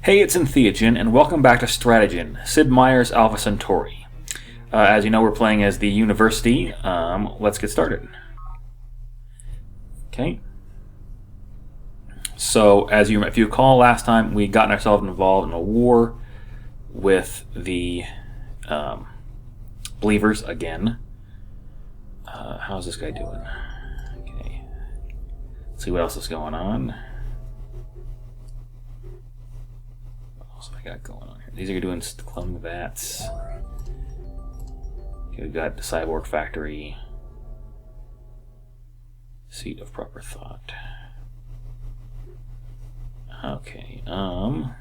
Hey, it's Stratejinn, and welcome back to Stratejinn, Sid Meier's Alpha Centauri. As you know, we're playing as the University. Let's get started. Okay. So, if you recall last time, we got ourselves involved in a war with the Believers again. How's this guy doing? Okay. Let's see what else is going on. I got going on here. These are doing clone vats. Okay, we've got the Cyborg Factory. Seat of proper thought. Okay, can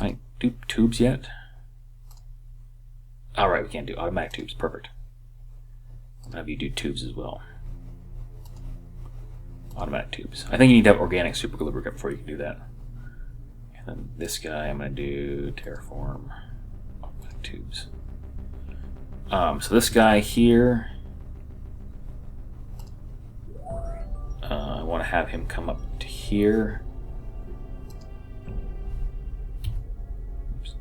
I do tubes yet? Alright, we can't do automatic tubes. Perfect. I'm gonna have you do tubes as well. Automatic tubes. I think you need to have organic super lubricant before you can do that. And then this guy, I'm going to do terraform automatic tubes. So this guy here, I want to have him come up to here. Oops.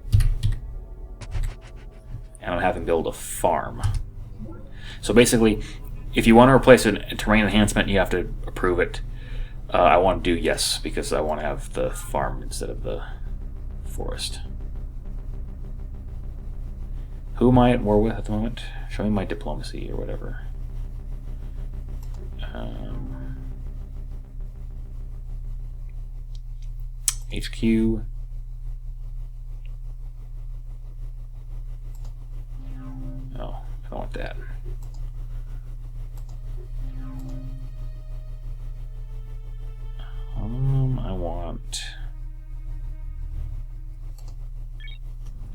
And I'm going to have him build a farm. So basically, if you want to replace a terrain enhancement, you have to approve it. I want to do yes, because I want to have the farm instead of the forest. Who am I at war with at the moment? Show me my diplomacy or whatever. HQ. Oh, I don't want that. I want...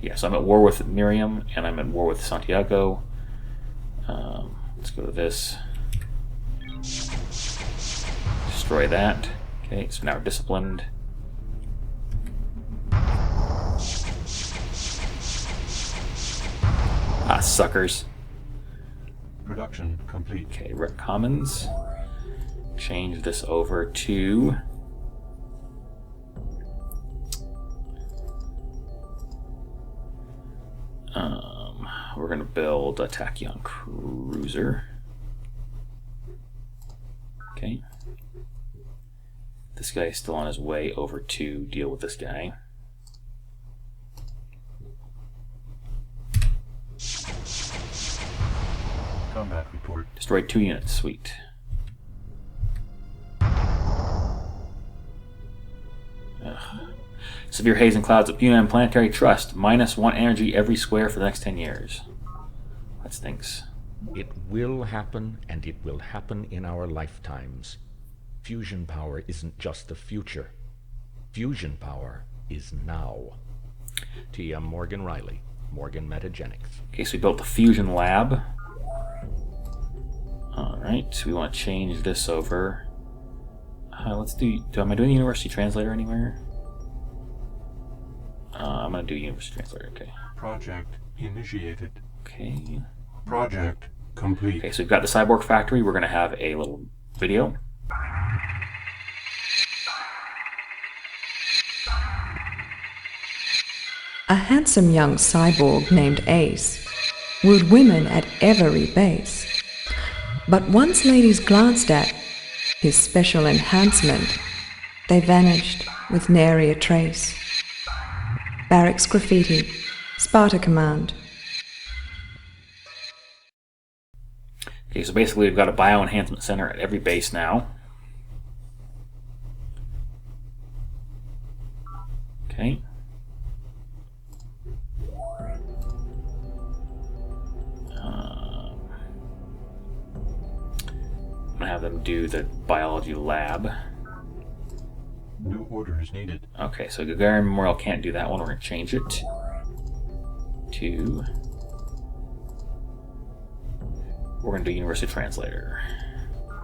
Yes, I'm at war with Miriam, and I'm at war with Santiago. Let's go to this. Destroy that. Okay, so now we're disciplined. Ah, suckers. Production complete. Okay, Rec Commons. Change this over to... we're going to build a Tachyon cruiser. Okay. This guy is still on his way over to deal with this guy. Combat report. Destroyed 2 units. Sweet. Ugh. Severe haze and clouds at UNM Planetary Trust. -1 energy every square for the next 10 years. That stinks. It will happen, and it will happen in our lifetimes. Fusion power isn't just the future. Fusion power is now. T.M. Morgan Riley, Morgan Metagenics. Okay, so we built the fusion lab. Alright, we want to change this over. Let's do... Am I doing the University Translator anywhere? I'm going to do Universal Translator, okay. Project initiated. Okay. Project complete. Okay, so we've got the Cyborg Factory. We're going to have a little video. A handsome young cyborg named Ace wooed women at every base. But once ladies glanced at his special enhancement, they vanished with nary a trace. Barracks graffiti, Sparta command. Okay, so basically we've got a bio-enhancement center at every base now. Okay. I'm going to have them do the biology lab. New orders needed. Okay, so Gagarin Memorial can't do that one. We're going to change it to... We're going to do Universal Translator.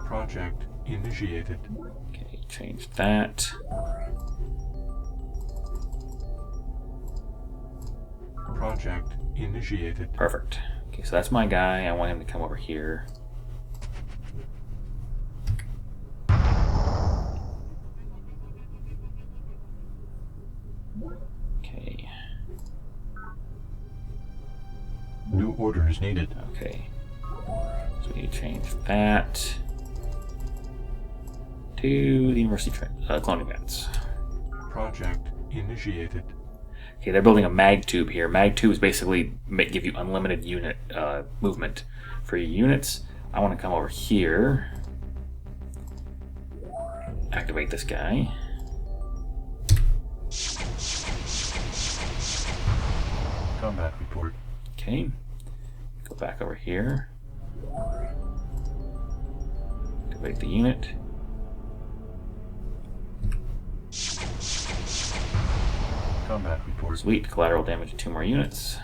Project initiated. Okay, change that. Project initiated. Perfect. Okay, so that's my guy. I want him to come over here. Okay. New orders needed. Okay. So we need to change that to the University Cloning Vents. Project initiated. Okay, they're building a mag tube here. Mag tubes basically give you unlimited unit movement for your units. I want to come over here, activate this guy. Combat report. Okay, go back over here, activate the unit. Combat report. Sweet, collateral damage to 2 more units.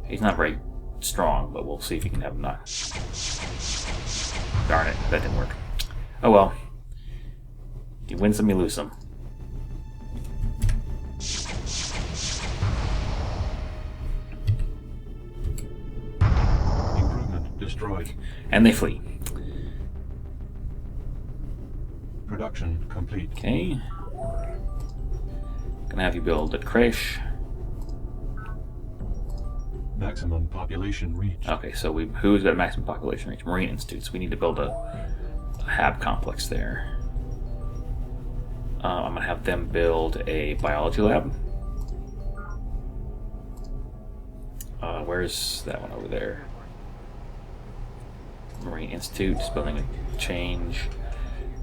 He's not very strong, but we'll see if he can have him knock. Darn it, that didn't work. Oh well. You win some, you lose some. Improvement destroyed. And they flee. Production complete. Okay. Gonna have you build a creche. Maximum population reached. Okay, so who's got maximum population reach? Marine Institutes. We need to build a HAB complex there. I'm gonna have them build a biology lab. Where's that one over there? Marine Institute, just building a change.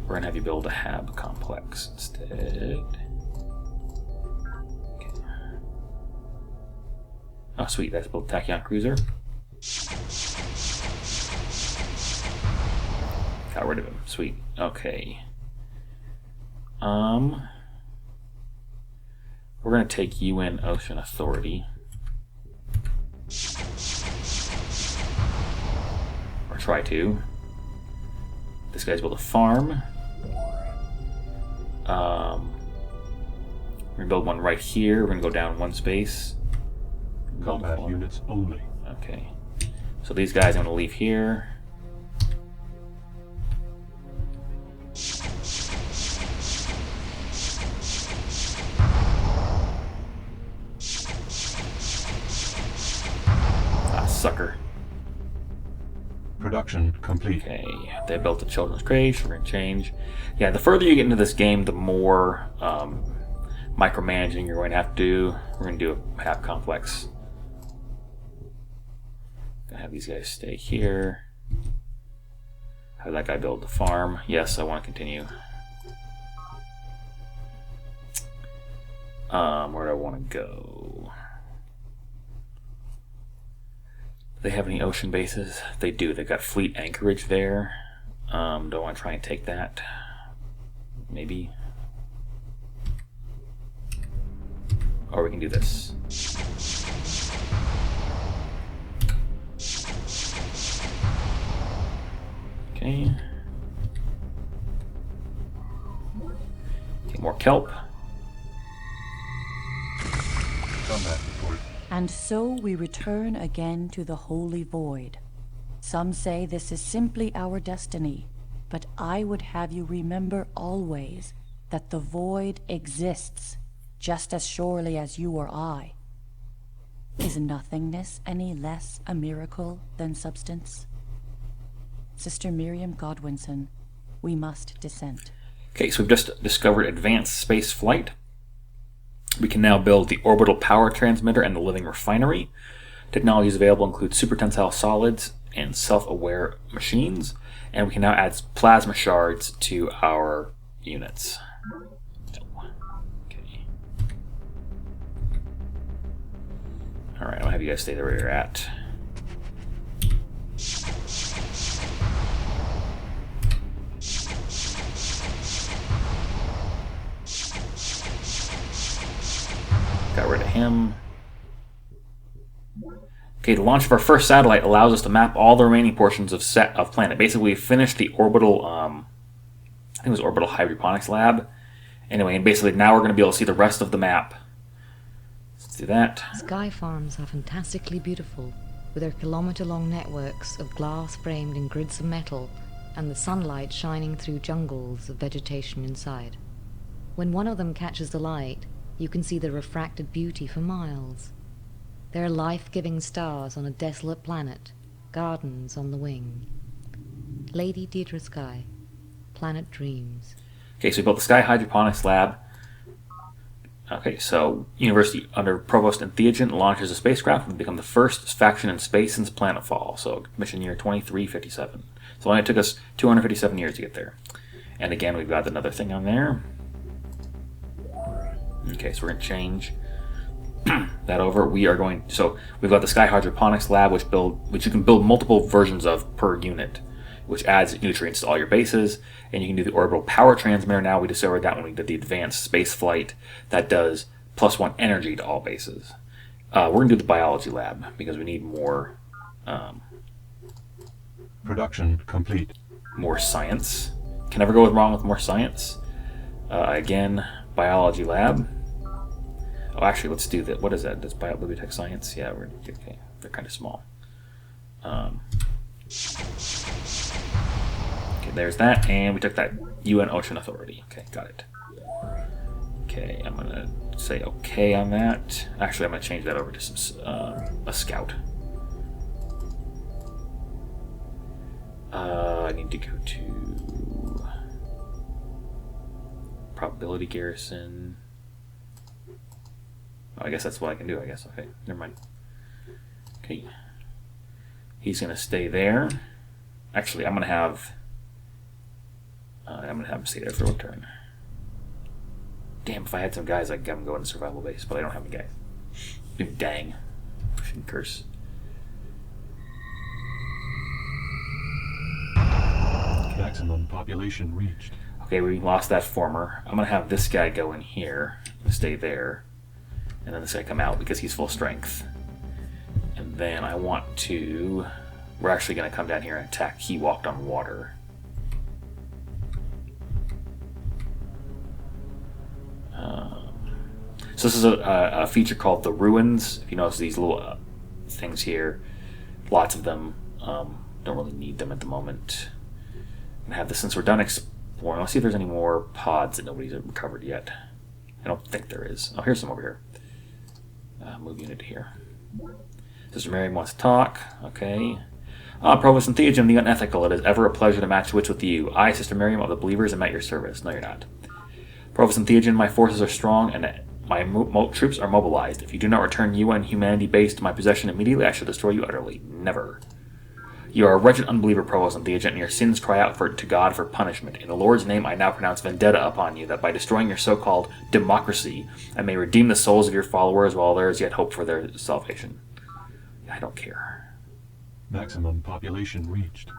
We're gonna have you build a HAB complex instead. Okay. Oh, sweet, that's built a Tachyon cruiser. Got rid of him. Sweet. Okay. We're gonna take UN Ocean Authority. Or try to. This guy's built a farm. We're gonna build one right here. We're gonna go down 1 space. Combat units only. Okay. So these guys I'm gonna leave here. Ah, sucker. Production complete. Okay, they built a children's creche. We're gonna change. Yeah, the further you get into this game, the more micromanaging you're going to have to do. We're gonna do a HAB complex. Gonna have these guys stay here. Have that guy build the farm. Yes, I want to continue. Where do I want to go? Do they have any ocean bases? They do. They've got fleet anchorage there. Do I want to try and take that? Maybe. Or we can do this. Okay. Get more kelp. Combat report. And so we return again to the holy void. Some say this is simply our destiny, but I would have you remember always that the void exists just as surely as you or I. Is nothingness any less a miracle than substance? Sister Miriam Godwinson, we must descend. Okay, so we've just discovered advanced space flight. We can now build the orbital power transmitter and the living refinery. Technologies available include super tensile solids and self-aware machines, and we can now add plasma shards to our units. Okay. All right, I'll have you guys stay there where you're at. Got rid of him. Okay, the launch of our first satellite allows us to map all the remaining portions of planet. Basically, we finished the orbital, I think it was orbital hydroponics lab. Anyway, and basically now we're going to be able to see the rest of the map. Let's do that. Sky farms are fantastically beautiful, with their kilometre-long networks of glass framed in grids of metal and the sunlight shining through jungles of vegetation inside. When one of them catches the light, you can see the refracted beauty for miles. There are life-giving stars on a desolate planet, gardens on the wing. Lady Deirdre Sky, Planet Dreams. Okay, so we built the Sky Hydroponics Lab. Okay, so University under Provost and Theogene launches a spacecraft and become the first faction in space since planetfall. So mission year 2357. So it only took us 257 years to get there. And again, we've got another thing on there. Okay, so we're going to change that over. So we've got the Sky Hydroponics Lab, which you can build multiple versions of per unit, which adds nutrients to all your bases. And you can do the orbital power transmitter now. We discovered that when we did the advanced space flight, that does +1 energy to all bases. We're going to do the biology lab because we need more Production complete. more science. Can never go wrong with more science. Again, biology lab. Oh, actually, let's do that. What is that? That's biotech science? Yeah, okay. They're kind of small. Okay, there's that, and we took that UN Ocean Authority. Okay, got it. Okay, I'm gonna say okay on that. Actually, I'm gonna change that over to some a scout. I need to go to probability garrison. Oh, I guess that's what I can do. I guess. Okay, never mind. Okay, he's gonna stay there. Actually, I'm gonna have him stay there for a turn. Damn, if I had some guys, I'd have him go in the survival base, but I don't have any guys. Dang. I shouldn't curse. Maximum population reached. Okay, we lost that former. I'm gonna have this guy go in here and stay there, and then this guy come out because he's full strength. And then I want to. We're actually gonna come down here and attack. He walked on water. So this is a feature called the ruins. If you notice these little things here, lots of them. Don't really need them at the moment. And have this since we're done exploring. Let's see if there's any more pods that nobody's recovered yet. I don't think there is. Oh, here's some over here. Move unit here. Sister Miriam wants to talk. Okay. Provost and Theogene, the unethical. It is ever a pleasure to match wits with you. I, Sister Miriam of the Believers, am at your service. No, you're not. Provost and Theogene, my forces are strong and my troops are mobilized. If you do not return UN humanity base to my possession immediately, I shall destroy you utterly. Never. You are a wretched unbeliever, Provost and Theogene, and your sins cry out to God for punishment. In the Lord's name, I now pronounce vendetta upon you, that by destroying your so-called democracy, I may redeem the souls of your followers while there is yet hope for their salvation. I don't care. Maximum population reached.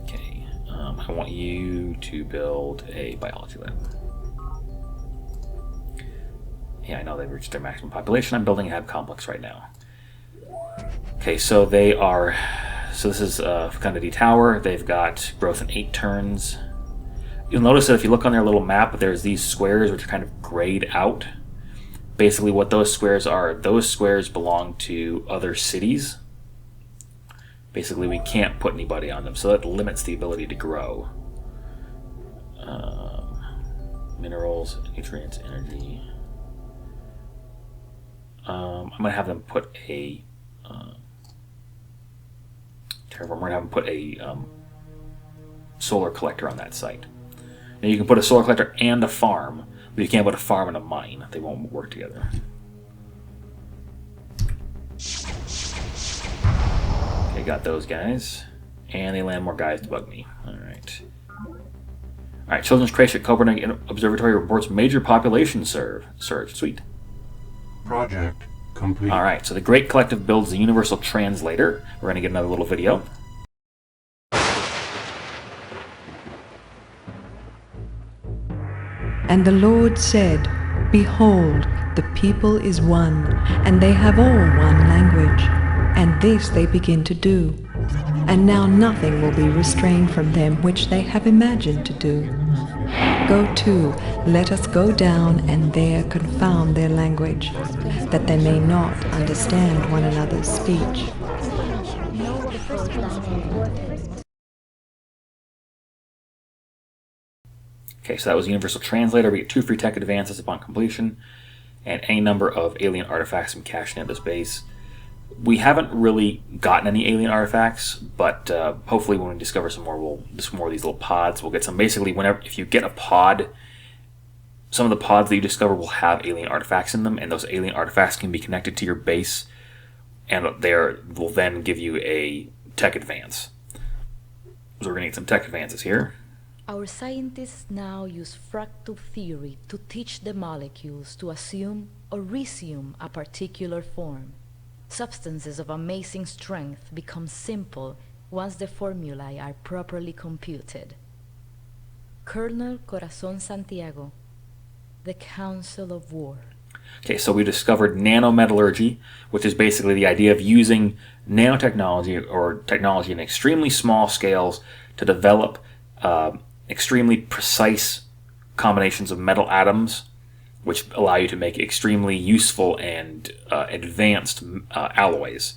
Okay, I want you to build a biology lab. Yeah, I know they've reached their maximum population. I'm building a hab complex right now. Okay, so they are. So this is Fecundity Tower. They've got growth in 8 turns. You'll notice that if you look on their little map, there's these squares which are kind of grayed out. Basically, what those squares are, those squares belong to other cities. Basically, we can't put anybody on them, so that limits the ability to grow. Minerals, nutrients, energy. I'm gonna have them put a terraform. We're gonna have them put a solar collector on that site. Now you can put a solar collector and a farm, but you can't put a farm and a mine. They won't work together. Okay, got those guys, and they land more guys to bug me. All right. All right. Children's Creche at Copernic Observatory reports major population surge. Sweet. Project complete. All right, so the Great Collective builds the Universal Translator. We're going to get another little video. And the Lord said, Behold, the people is one, and they have all one language, and this they begin to do. And now nothing will be restrained from them which they have imagined to do. Go to, let us go down and there confound their language, that they may not understand one another's speech. Okay, so that was Universal Translator. We get 2 free tech advances upon completion, and any number of alien artifacts from caching at this base. We haven't really gotten any alien artifacts, but hopefully when we discover some more of these little pods, we'll get some. Basically, if you get a pod, some of the pods that you discover will have alien artifacts in them, and those alien artifacts can be connected to your base, and they will then give you a tech advance. So we're going to get some tech advances here. Our scientists now use fractal theory to teach the molecules to assume or resume a particular form. Substances of amazing strength become simple once the formulae are properly computed. Colonel Corazon Santiago, the Council of War. Okay, so we discovered nanometallurgy, which is basically the idea of using nanotechnology or technology in extremely small scales to develop extremely precise combinations of metal atoms, which allow you to make extremely useful and advanced alloys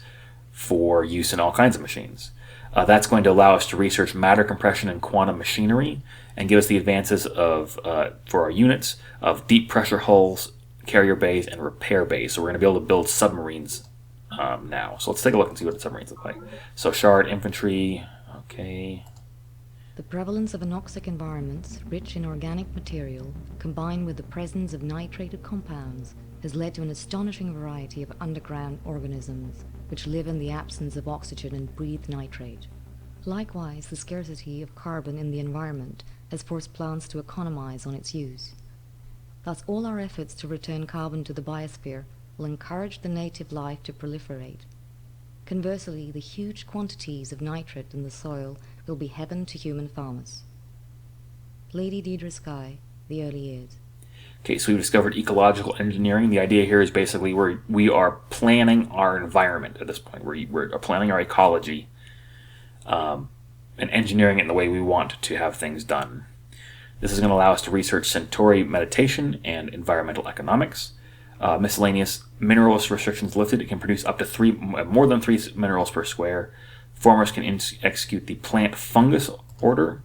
for use in all kinds of machines. That's going to allow us to research matter compression and quantum machinery, and give us the advances of for our units of deep pressure hulls, carrier bays, and repair bays. So we're going to be able to build submarines now. So let's take a look and see what the submarines look like. So shard infantry, okay. The prevalence of anoxic environments, rich in organic material, combined with the presence of nitrated compounds, has led to an astonishing variety of underground organisms, which live in the absence of oxygen and breathe nitrate. Likewise, the scarcity of carbon in the environment has forced plants to economize on its use. Thus, all our efforts to return carbon to the biosphere will encourage the native life to proliferate. Conversely, the huge quantities of nitrate in the soil will be heaven to human farmers. Lady Deidre Sky, the early years. Okay, so we've discovered ecological engineering. The idea here is basically we are planning our environment at this point. We're planning our ecology and engineering it in the way we want to have things done. This is going to allow us to research Centauri meditation and environmental economics. Miscellaneous minerals restrictions lifted. It can produce up to more than 3 minerals per square. Farmers can execute the plant fungus order,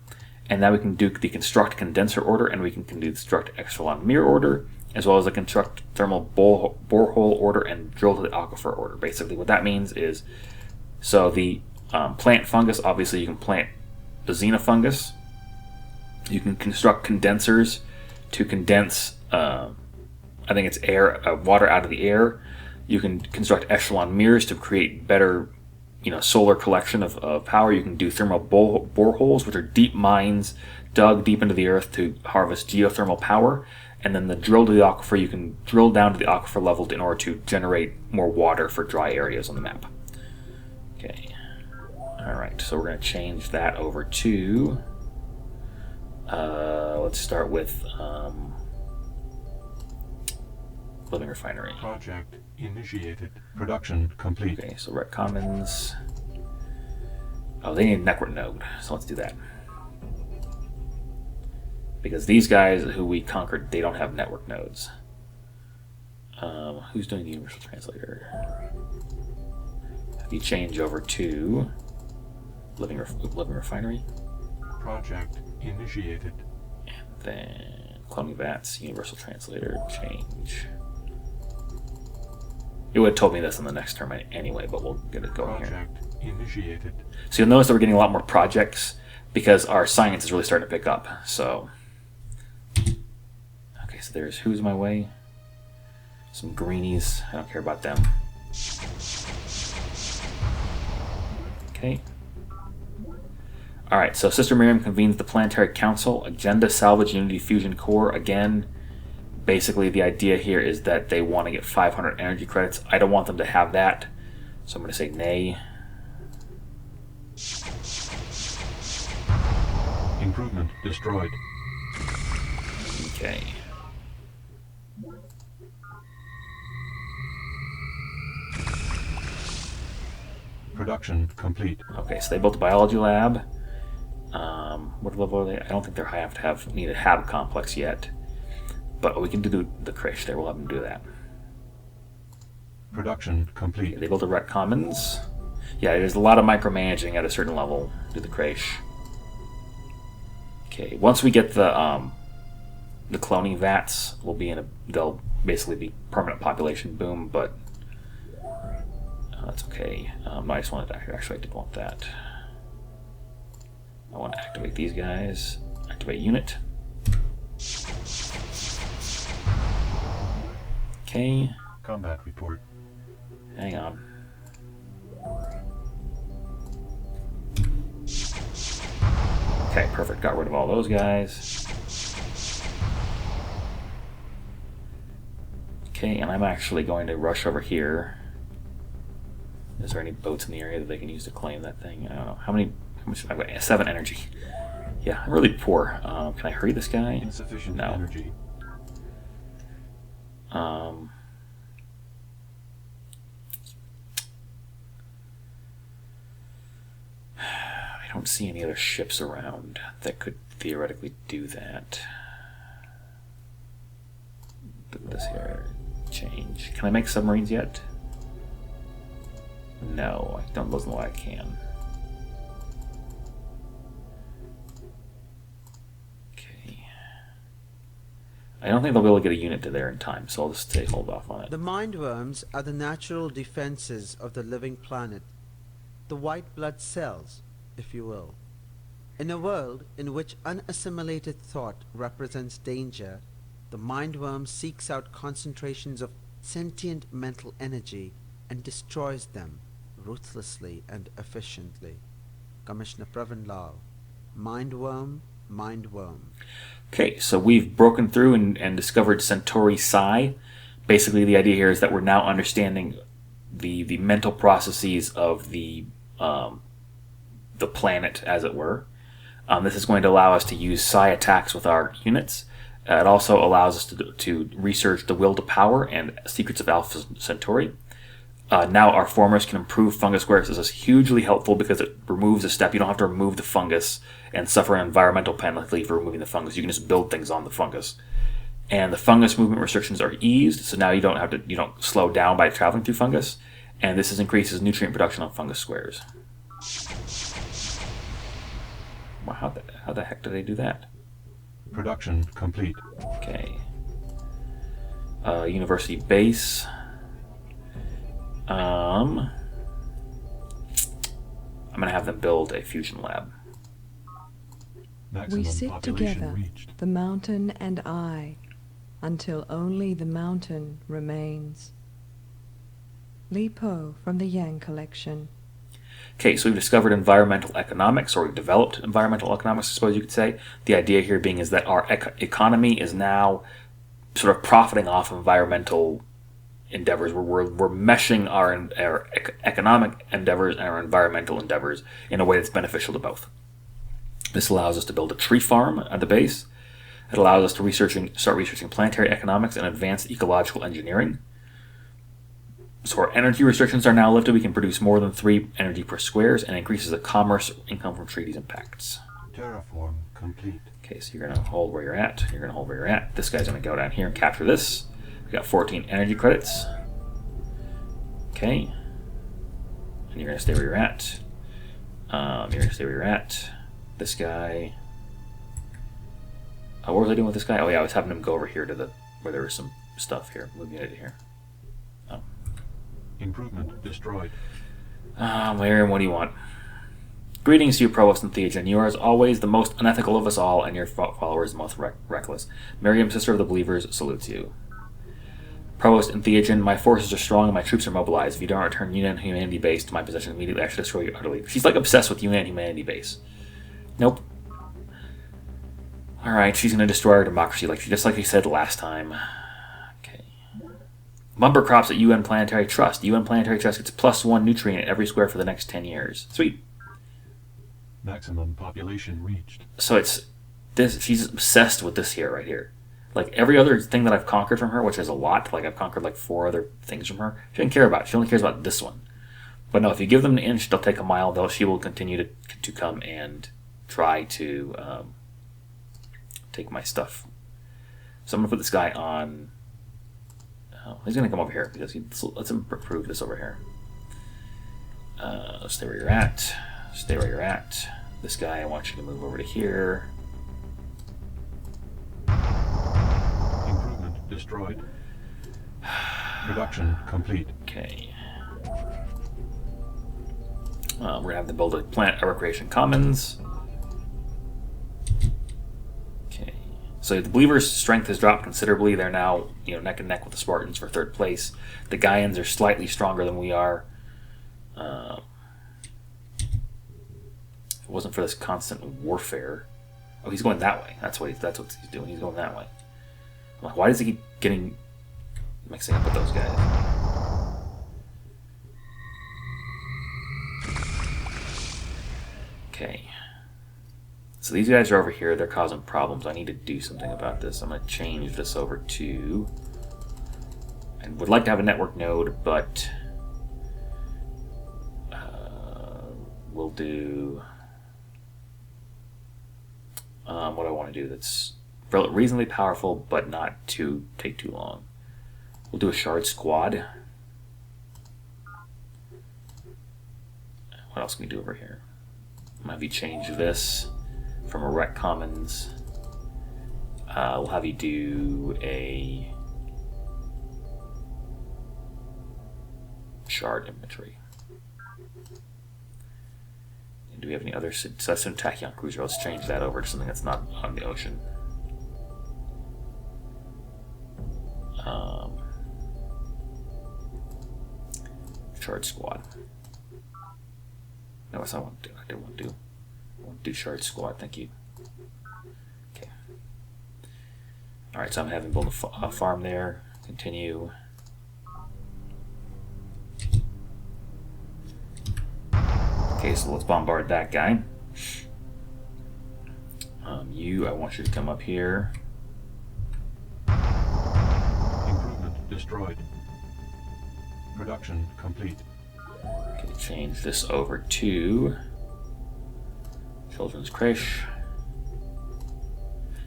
and now we can do the construct condenser order, and we can construct echelon mirror order, as well as the construct thermal borehole order and drill to the aquifer order. Basically, what that means is, so the plant fungus, obviously you can plant the xenofungus. You can construct condensers to condense, I think it's water out of the air. You can construct echelon mirrors to create better, solar collection of power. You can do thermal boreholes, which are deep mines dug deep into the earth to harvest geothermal power. And then the drill to the aquifer, you can drill down to the aquifer level in order to generate more water for dry areas on the map. Okay. Alright, so we're going to change that over to... let's start with living refinery. Project initiated. Production complete. Okay, so Ret Commons. Oh, they need a network node, so let's do that. Because these guys who we conquered, they don't have network nodes. Who's doing the Universal Translator? If you change over to living refinery. Project initiated. And then cloning vats, Universal Translator, change. It would have told me this in the next term anyway, but we'll get it going here. Project initiated. So you'll notice that we're getting a lot more projects because our science is really starting to pick up. So, okay, so there's Who's My Way. Some greenies. I don't care about them. Okay. Alright, so Sister Miriam convenes the Planetary Council. Agenda, Salvage, Unity, Fusion Core. Again, basically the idea here is that they want to get 500 energy credits. I don't want them to have that, so I'm going to say nay. Improvement destroyed. Okay. Production complete. Okay, so they built a biology lab. What level are they? I don't think they're high enough to need a hab complex yet. But we can do the creche there. We'll have them do that. Production complete. Okay, they built a Ret Commons. Yeah, there's a lot of micromanaging at a certain level. Do the creche. Okay, once we get the the cloning vats will be they'll basically be permanent population boom, but that's okay. I just wanted to actually I did want that. I want to activate these guys. Activate unit. Okay. Combat report. Hang on. Okay, perfect. Got rid of all those guys. Okay, and I'm actually going to rush over here. Is there any boats in the area that they can use to claim that thing? I don't know. How much? I've got 7 energy. Yeah, I'm really poor. Can I hurry this guy? Insufficient No. energy. I don't see any other ships around that could theoretically do that. Look at this here. Change. Can I make submarines yet? No, I don't. Doesn't look like I can. Okay. I don't think they'll be able to get a unit to there in time, so I'll just say hold off on it. The mindworms are the natural defenses of the living planet, the white blood cells, if you will. In a world in which unassimilated thought represents danger, the mindworm seeks out concentrations of sentient mental energy and destroys them ruthlessly and efficiently. Commissioner Pravin Lal. Mindworm, mindworm. Okay, so we've broken through and discovered Centauri Psi. Basically, the idea here is that we're now understanding the mental processes of the planet, as it were. This is going to allow us to use Psi attacks with our units. It also allows us to research the will to power and secrets of Alpha Centauri. Now our formers can improve fungus squares. This is hugely helpful because it removes a step. You don't have to remove the fungus and suffer an environmental penalty for removing the fungus. You can just build things on the fungus. And the fungus movement restrictions are eased, so now you don't slow down by traveling through fungus. And this increases nutrient production on fungus squares. Wow, how the heck do they do that? Production complete. Okay. University base. I'm gonna have them build a fusion lab. Maximum We sit population together, reached. the mountain and I, until only the mountain remains. Li Po from the Yang Collection. Okay, so we've discovered environmental economics, or we've developed environmental economics, I suppose you could say. The idea here being is that our economy is now sort of profiting off environmental endeavors. We're meshing our economic endeavors and our environmental endeavors in a way that's beneficial to both. This allows us to build a tree farm at the base. It allows us to start researching planetary economics and advanced ecological engineering. So our energy restrictions are now lifted. We can produce more than 3 energy per squares, and increases the commerce income from treaties and pacts. Terraform complete. Okay, so you're going to hold where you're at. You're going to hold where you're at. This guy's going to go down here and capture this. We got 14 energy credits. Okay. And you're going to stay where you're at. You're going to stay where you're at. This guy. What was I doing with this guy? Oh yeah, I was having him go over here to where there was some stuff here. Move unit here. Oh. Improvement destroyed. Miriam, what do you want? Greetings to you, Provost and Theogen. You are, as always, the most unethical of us all, and your followers the most reckless. Miriam, sister of the believers, salutes you. Provost and Theogen, my forces are strong and my troops are mobilized. If you don't return Union Humanity Base to my possession immediately, I shall destroy you utterly. She's like obsessed with Union Humanity Base. Nope. Alright, she's going to destroy our democracy, just like she said last time. Okay. Bumper crops at UN Planetary Trust. UN Planetary Trust gets +1 nutrient every square for the next 10 years. Sweet. Maximum population reached. So it's this. She's obsessed with this here, right here. Like every other thing that I've conquered from her, which is a lot. Like I've conquered like 4 other things from her. She doesn't care about it. She only cares about this one. But no, if you give them an inch, they'll take a mile. She will continue to come and try to take my stuff. So I'm gonna put this guy on. Oh, he's gonna come over here because let's improve this over here. Stay where you're at. Stay where you're at. This guy, I want you to move over to here. destroyed. Production complete. Okay. We're gonna have to build a plant recreation commons. Okay. So the Believers' strength has dropped considerably. They're now, neck and neck with the Spartans for third place. The Gaians are slightly stronger than we are. If it wasn't for this constant warfare. Oh, he's going that way. That's what he's doing. He's going that way. I'm like, why does he keep mixing up with those guys? Okay. So these guys are over here. They're causing problems. I need to do something about this. I'm going to change this over to... I would like to have a network node, but... we'll do... what I want to do that's reasonably powerful, but not take too long. We'll do a shard squad. What else can we do over here? I'm gonna have you change this from a rec commons. We'll have you do a shard inventory. And do we have any other? So that's an tachyon cruiser. Let's change that over to something that's not on the ocean. Shard squad. No, that's not what I want to do. I don't want to do. I want to do shard squad. Thank you. Okay. All right. So I'm having build a farm there. Continue. Okay. So let's bombard that guy. I want you to come up here. Improvement destroyed. Production complete. Okay, change this over to children's creche.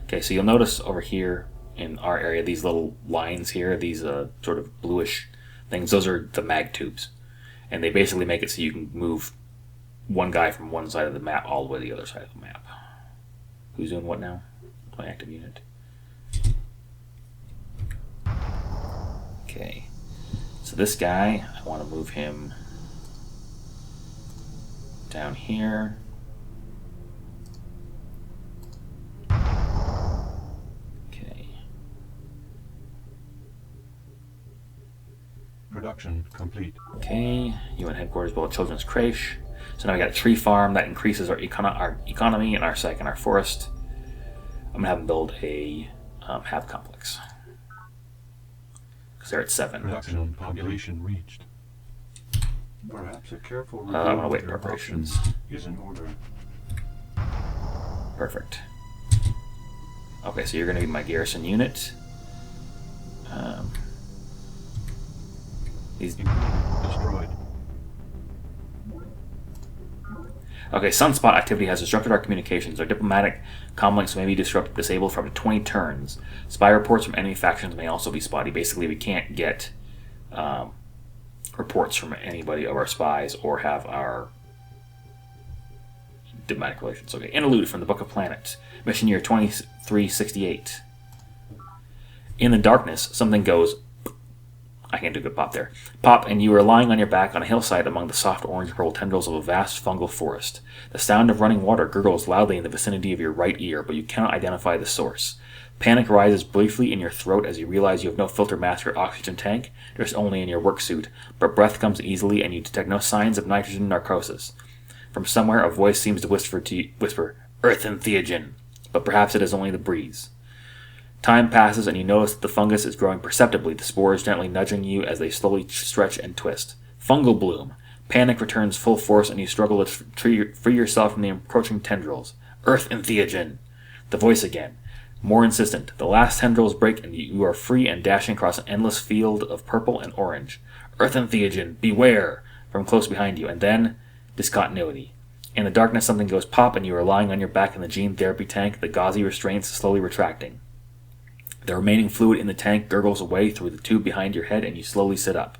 Okay, so you'll notice over here in our area, these little lines here, these sort of bluish things, those are the mag tubes. And they basically make it so you can move one guy from one side of the map all the way to the other side of the map. Who's doing what now? My active unit. Okay. So this guy, I want to move him down here. Okay. Production complete. Okay. UN headquarters build a children's creche. So now we got a tree farm that increases our economy and our psych and our forest. I'm gonna have them build a hab complex. Because they're at 7. Production population reached. Perhaps a careful review I'm gonna of wait your preparations. options is in order. Perfect. Okay, so you're gonna be my garrison unit. These. Improvement destroyed. Okay, sunspot activity has disrupted our communications. Our diplomatic comlinks may be disabled for up to 20 turns. Spy reports from enemy factions may also be spotty. Basically, we can't get reports from anybody of our spies or have our diplomatic relations. Okay, interlude from the Book of Planets. Mission year 2368. In the darkness, something goes... I can't do a good pop there. Pop, and you are lying on your back on a hillside among the soft orange-purple tendrils of a vast fungal forest. The sound of running water gurgles loudly in the vicinity of your right ear, but you cannot identify the source. Panic rises briefly in your throat as you realize you have no filter mask or oxygen tank, there's only in your work suit, but breath comes easily and you detect no signs of nitrogen narcosis. From somewhere a voice seems to whisper, Earth and Theogen, but perhaps it is only the breeze. Time passes and you notice that the fungus is growing perceptibly, the spores gently nudging you as they slowly stretch and twist. Fungal bloom. Panic returns full force and you struggle to free yourself from the encroaching tendrils. Earth and Theogen. The voice again. More insistent. The last tendrils break and you are free and dashing across an endless field of purple and orange. Earth and Theogen, beware! From close behind you. And then, discontinuity. In the darkness something goes pop and you are lying on your back in the gene therapy tank, the gauzy restraints slowly retracting. The remaining fluid in the tank gurgles away through the tube behind your head and you slowly sit up.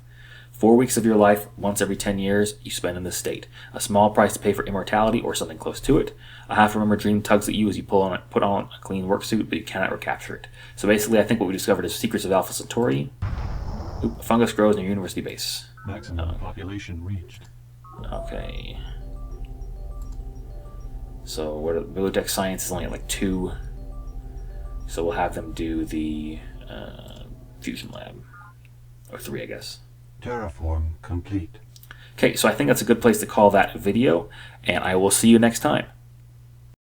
4 weeks of your life, once every 10 years, you spend in this state. A small price to pay for immortality or something close to it. A half-remembered dream tugs at you as you put on a clean work suit, but you cannot recapture it. So basically, I think what we discovered is Secrets of Alpha Centauri. Oop, a fungus grows near your university base. Maximum population reached. Okay. So what bibliotech science is only at like 2. So we'll have them do the fusion lab. Or 3, I guess. Terraform complete. Okay, so I think that's a good place to call that a video, and I will see you next time.